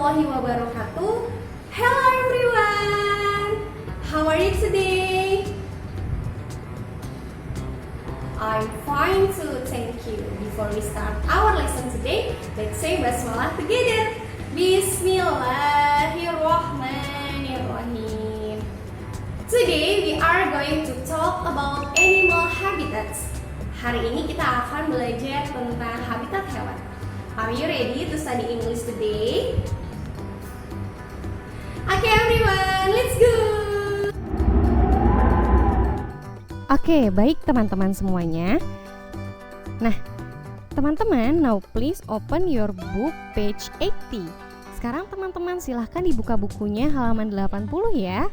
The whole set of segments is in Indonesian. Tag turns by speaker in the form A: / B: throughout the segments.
A: warahmatullahi wabarakatuh. Hello everyone. How are you today? I'm fine too, thank you. Before we start our lesson today, let's say basmalah together. Bismillahirrahmanirrahim. Today we are going to talk about animal habitats. Hari ini kita akan belajar tentang habitat hewan. Are you ready to study English today? Okay everyone, let's go!
B: Oke, baik teman-teman semuanya. Nah, teman-teman, now please open your book page 80. Sekarang teman-teman silahkan dibuka bukunya halaman 80 ya.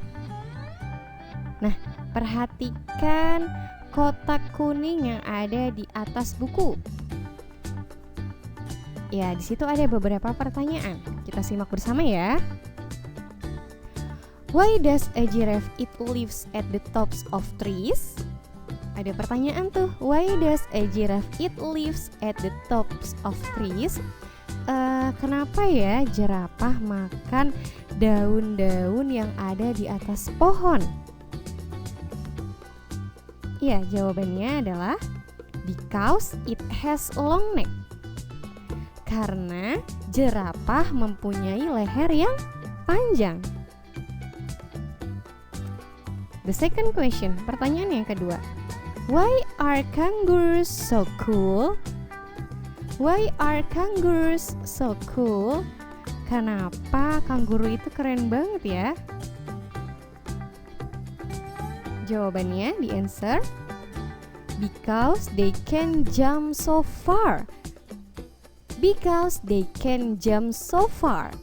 B: Nah, perhatikan kotak kuning yang ada di atas buku. Ya, di situ ada beberapa pertanyaan. Kita simak bersama ya. Why does a giraffe eat leaves at the tops of trees? Ada pertanyaan tuh. Why does a giraffe eat leaves at the tops of trees? Kenapa ya jerapah makan daun-daun yang ada di atas pohon? Ya, jawabannya adalah because it has a long neck. Karena jerapah mempunyai leher yang panjang. The second question, pertanyaan yang kedua. Why are kangaroos so cool? Why are kangaroos so cool? Kenapa kanguru itu keren banget ya? Jawabannya, the answer, because they can jump so far. Because they can jump so far.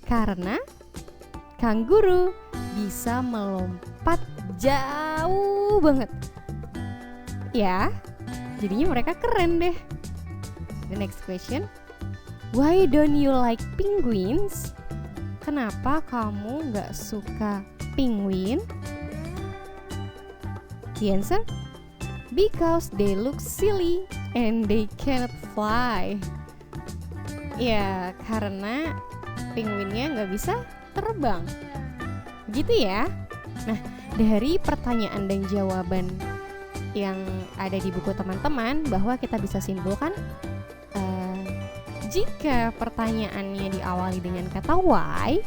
B: Karena kanguru bisa melompat jauh banget. Ya, jadinya mereka keren deh. The next question. Why don't you like penguins? Kenapa kamu gak suka penguin? The answer, because they look silly and they cannot fly. Ya, karena penguinnya nggak bisa terbang. Gitu ya. Nah, dari pertanyaan dan jawaban yang ada di buku teman-teman, bahwa kita bisa simpulkan jika pertanyaannya diawali dengan kata why,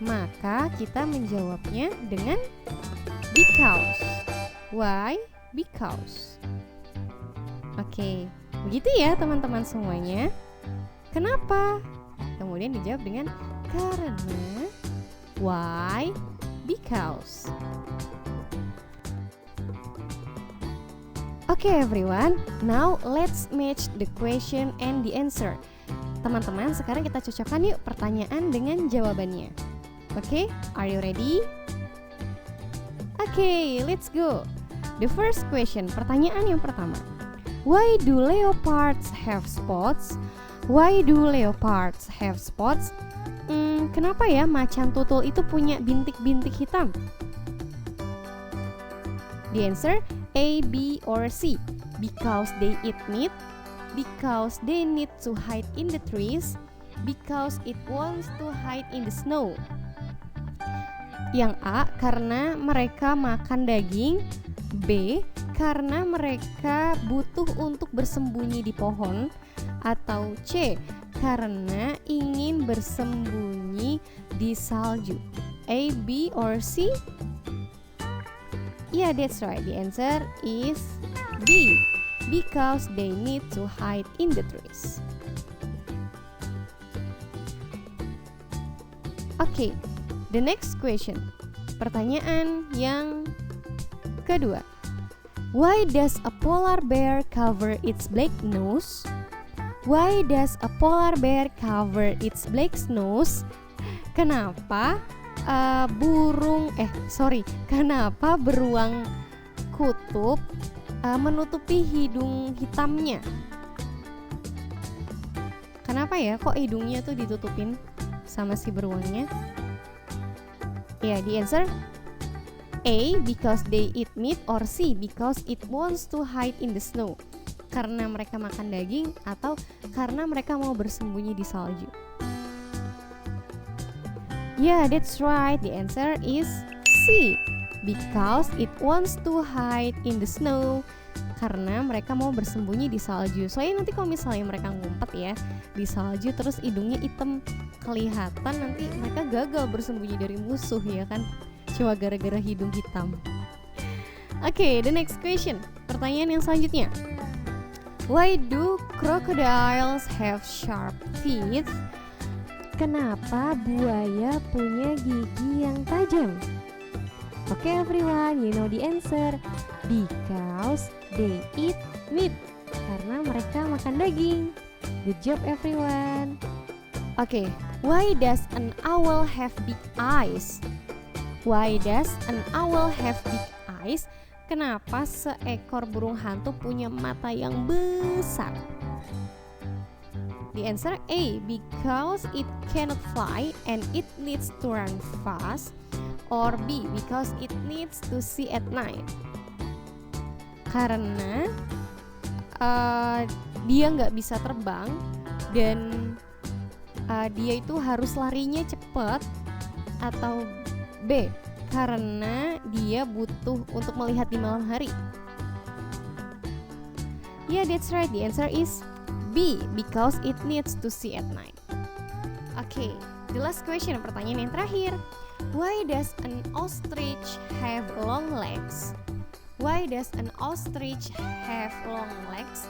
B: maka kita menjawabnya dengan because. Why? Because. Oke, begitu ya teman-teman semuanya. Kenapa? Kemudian dijawab dengan karena. Why? Because. Oke everyone, now let's match the question and the answer. Teman-teman, sekarang kita cocokkan yuk pertanyaan dengan jawabannya. Oke, are you ready? Oke, let's go. The first question, pertanyaan yang pertama. Why do leopards have spots? Why do leopards have spots? Kenapa ya macan tutul itu punya bintik-bintik hitam? The answer, A, B, or C. Because they eat meat. Because they need to hide in the trees. Because it wants to hide in the snow. Yang A, karena mereka makan daging. B, karena mereka butuh untuk bersembunyi di pohon. Atau C, karena ingin bersembunyi di salju. A, B, or C? Yeah, that's right. The answer is B, because they need to hide in the trees. Okay, the next question. Pertanyaan yang kedua. Why does a polar bear cover its black nose? Why does a polar bear cover its black nose? Kenapa kenapa beruang kutub menutupi hidung hitamnya? Kenapa ya kok hidungnya tuh ditutupin sama si beruangnya? Ya, the answer A, because they eat meat, or C, because it wants to hide in the snow. Karena mereka makan daging atau karena mereka mau bersembunyi di salju? Yeah, that's right. The answer is C. Because it wants to hide in the snow. Karena mereka mau bersembunyi di salju. Soalnya nanti kalau misalnya mereka ngumpet ya di salju terus hidungnya hitam, kelihatan nanti mereka gagal bersembunyi dari musuh ya kan. Cuma gara-gara hidung hitam. Oke, the next question. Pertanyaan yang selanjutnya. Why do crocodiles have sharp teeth? Kenapa buaya punya gigi yang tajam? Okay, everyone, you know the answer. Because they eat meat. Karena mereka makan daging. Good job, everyone. Okay, why does an owl have big eyes? Why does an owl have big eyes? Kenapa seekor burung hantu punya mata yang besar? The answer A. Because it cannot fly and it needs to run fast. Or B. Because it needs to see at night. Karena dia nggak bisa terbang dan dia itu harus larinya cepat. Atau B. Karena dia butuh untuk melihat di malam hari. Yeah, that's right. The answer is B. Because it needs to see at night. Okay, the last question, pertanyaan yang terakhir. Why does an ostrich have long legs? Why does an ostrich have long legs?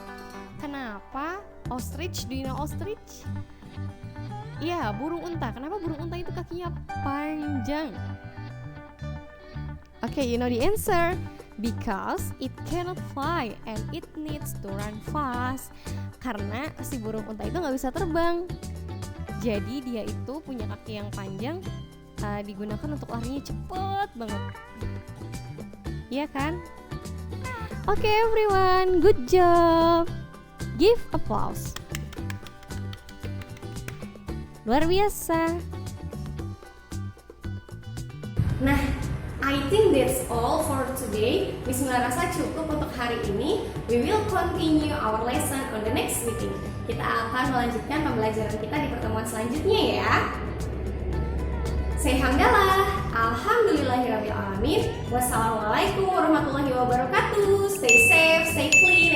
B: Kenapa ostrich? Do you know ostrich? Ya, burung unta. Kenapa burung unta itu kakinya panjang? Okay, you know the answer. Because it cannot fly and it needs to run fast. Karena si burung unta itu nggak bisa terbang. Jadi dia itu punya kaki yang panjang, digunakan untuk larinya cepet banget. Iya kan? Okay, everyone, good job. Give applause. Luar biasa.
A: Nah, I think that's all for today. Bismillah, rasa cukup untuk hari ini. We will continue our lesson on the next meeting. Kita akan melanjutkan pembelajaran kita di pertemuan selanjutnya ya. Say hamdalah. Alhamdulillahirrabbilalamin. Wassalamualaikum warahmatullahi wabarakatuh. Stay safe, stay clean.